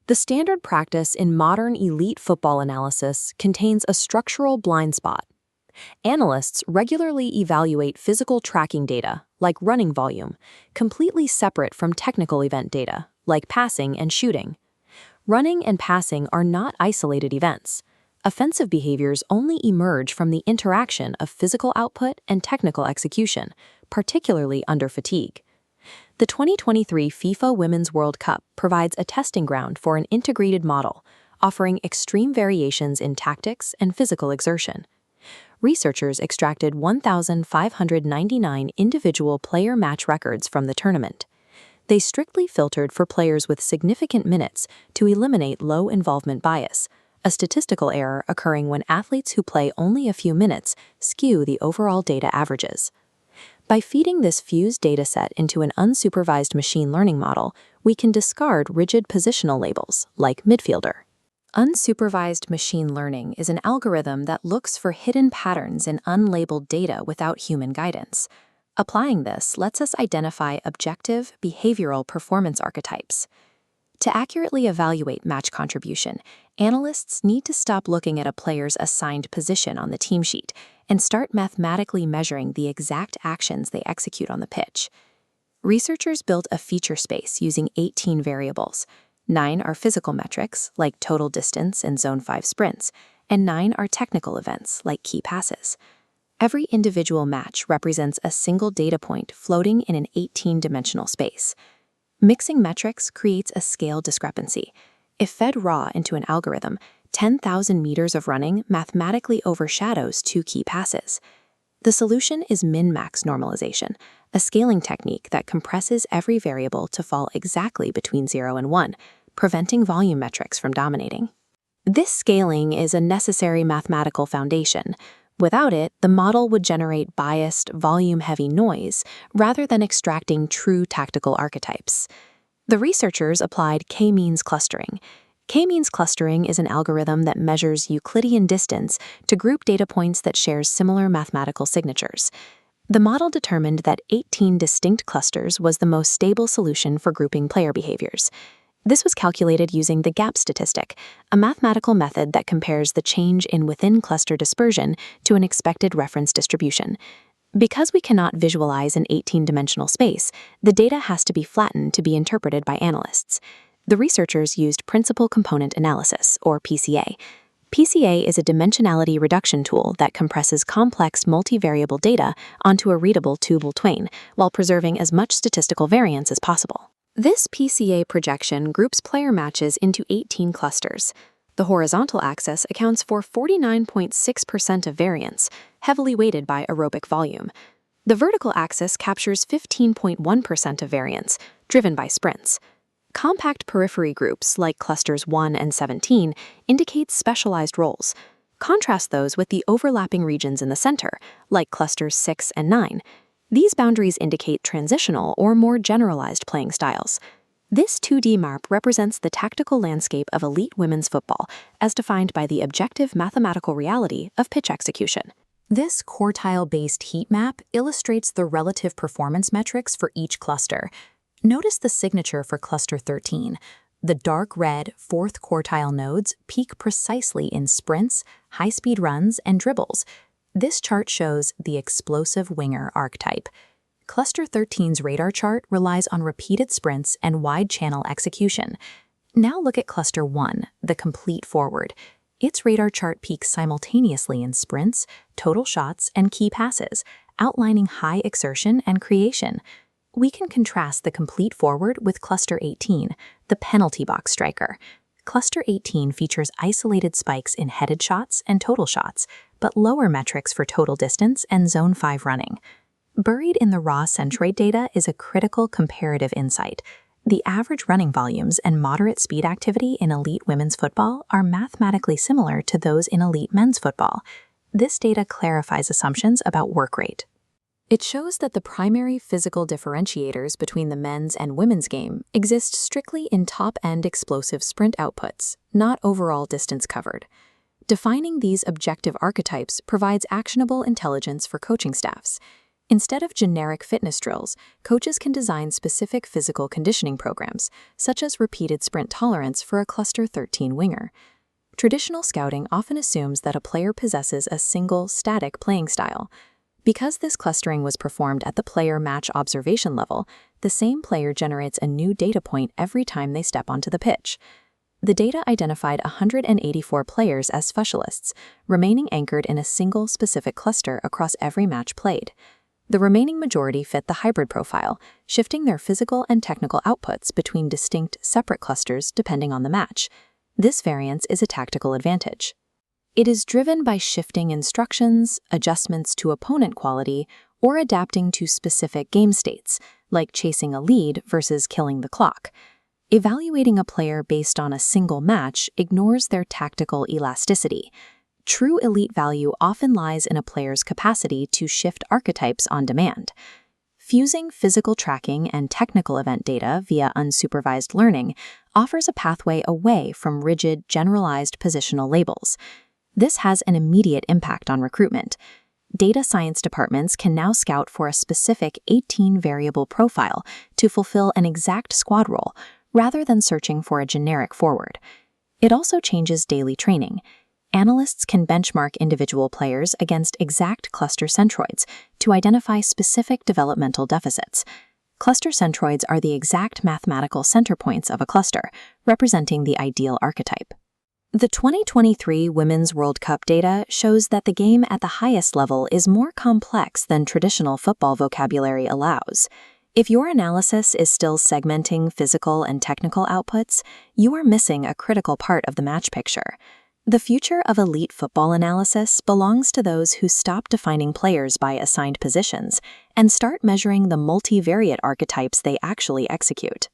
The standard practice in modern elite football analysis contains a structural blind spot. Analysts regularly evaluate physical tracking data, like running volume, completely separate from technical event data, like passing and shooting. Running and passing are not isolated events. Offensive behaviors only emerge from the interaction of physical output and technical execution, particularly under fatigue. The 2023 FIFA Women's World Cup provides a testing ground for an integrated model, offering extreme variations in tactics and physical exertion. Researchers extracted 1,599 individual player match records from the tournament. They strictly filtered for players with significant minutes to eliminate low involvement bias, a statistical error occurring when athletes who play only a few minutes skew the overall data averages. By feeding this fused dataset into an unsupervised machine learning model, we can discard rigid positional labels, like midfielder. Unsupervised machine learning is an algorithm that looks for hidden patterns in unlabeled data without human guidance. Applying this lets us identify objective, behavioral performance archetypes. To accurately evaluate match contribution, analysts need to stop looking at a player's assigned position on the team sheet and start mathematically measuring the exact actions they execute on the pitch. Researchers built a feature space using 18 variables. 9 are physical metrics, like total distance and Zone 5 sprints, and 9 are technical events, like key passes. Every individual match represents a single data point floating in an 18-dimensional space. Mixing metrics creates a scale discrepancy. If fed raw into an algorithm, 10,000 meters of running mathematically overshadows 2 key passes. The solution is min-max normalization, a scaling technique that compresses every variable to fall exactly between 0 and 1, preventing volume metrics from dominating. This scaling is a necessary mathematical foundation. Without it, the model would generate biased, volume-heavy noise rather than extracting true tactical archetypes. The researchers applied k-means clustering. K-means clustering is an algorithm that measures Euclidean distance to group data points that share similar mathematical signatures. The model determined that 18 distinct clusters was the most stable solution for grouping player behaviors. This was calculated using the gap statistic, a mathematical method that compares the change in within-cluster dispersion to an expected reference distribution. Because we cannot visualize an 18-dimensional space, the data has to be flattened to be interpreted by analysts. The researchers used principal component analysis, or PCA. PCA is a dimensionality reduction tool that compresses complex multivariable data onto a readable tubal twain while preserving as much statistical variance as possible. This PCA projection groups player matches into 18 clusters. The horizontal axis accounts for 49.6% of variance, heavily weighted by aerobic volume. The vertical axis captures 15.1% of variance, driven by sprints. Compact periphery groups, like clusters 1 and 17, indicate specialized roles. Contrast those with the overlapping regions in the center, like clusters 6 and 9. These boundaries indicate transitional or more generalized playing styles. This 2D map represents the tactical landscape of elite women's football, as defined by the objective mathematical reality of pitch execution. This quartile-based heat map illustrates the relative performance metrics for each cluster. Notice the signature for cluster 13. The dark red fourth quartile nodes peak precisely in sprints, high-speed runs, and dribbles. This chart shows the explosive winger archetype. Cluster 13's radar chart relies on repeated sprints and wide-channel execution. Now look at Cluster 1, the complete forward. Its radar chart peaks simultaneously in sprints, total shots, and key passes, outlining high exertion and creation. We can contrast the complete forward with Cluster 18, the penalty box striker. Cluster 18 features isolated spikes in headed shots and total shots, but lower metrics for total distance and Zone 5 running. Buried in the raw centroid data is a critical comparative insight. The average running volumes and moderate speed activity in elite women's football are mathematically similar to those in elite men's football. This data clarifies assumptions about work rate. It shows that the primary physical differentiators between the men's and women's game exist strictly in top-end explosive sprint outputs, not overall distance covered. Defining these objective archetypes provides actionable intelligence for coaching staffs. Instead of generic fitness drills, coaches can design specific physical conditioning programs, such as repeated sprint tolerance for a cluster 13 winger. Traditional scouting often assumes that a player possesses a single, static playing style. Because this clustering was performed at the player match observation level, the same player generates a new data point every time they step onto the pitch. The data identified 184 players as specialists, remaining anchored in a single specific cluster across every match played. The remaining majority fit the hybrid profile, shifting their physical and technical outputs between distinct, separate clusters depending on the match. This variance is a tactical advantage. It is driven by shifting instructions, adjustments to opponent quality, or adapting to specific game states, like chasing a lead versus killing the clock. Evaluating a player based on a single match ignores their tactical elasticity. True elite value often lies in a player's capacity to shift archetypes on demand. Fusing physical tracking and technical event data via unsupervised learning offers a pathway away from rigid, generalized positional labels. This has an immediate impact on recruitment. Data science departments can now scout for a specific 18-variable profile to fulfill an exact squad role, rather than searching for a generic forward. It also changes daily training. Analysts can benchmark individual players against exact cluster centroids to identify specific developmental deficits. Cluster centroids are the exact mathematical center points of a cluster, representing the ideal archetype. The 2023 Women's World Cup data shows that the game at the highest level is more complex than traditional football vocabulary allows. If your analysis is still segmenting physical and technical outputs, you are missing a critical part of the match picture. The future of elite football analysis belongs to those who stop defining players by assigned positions and start measuring the multivariate archetypes they actually execute.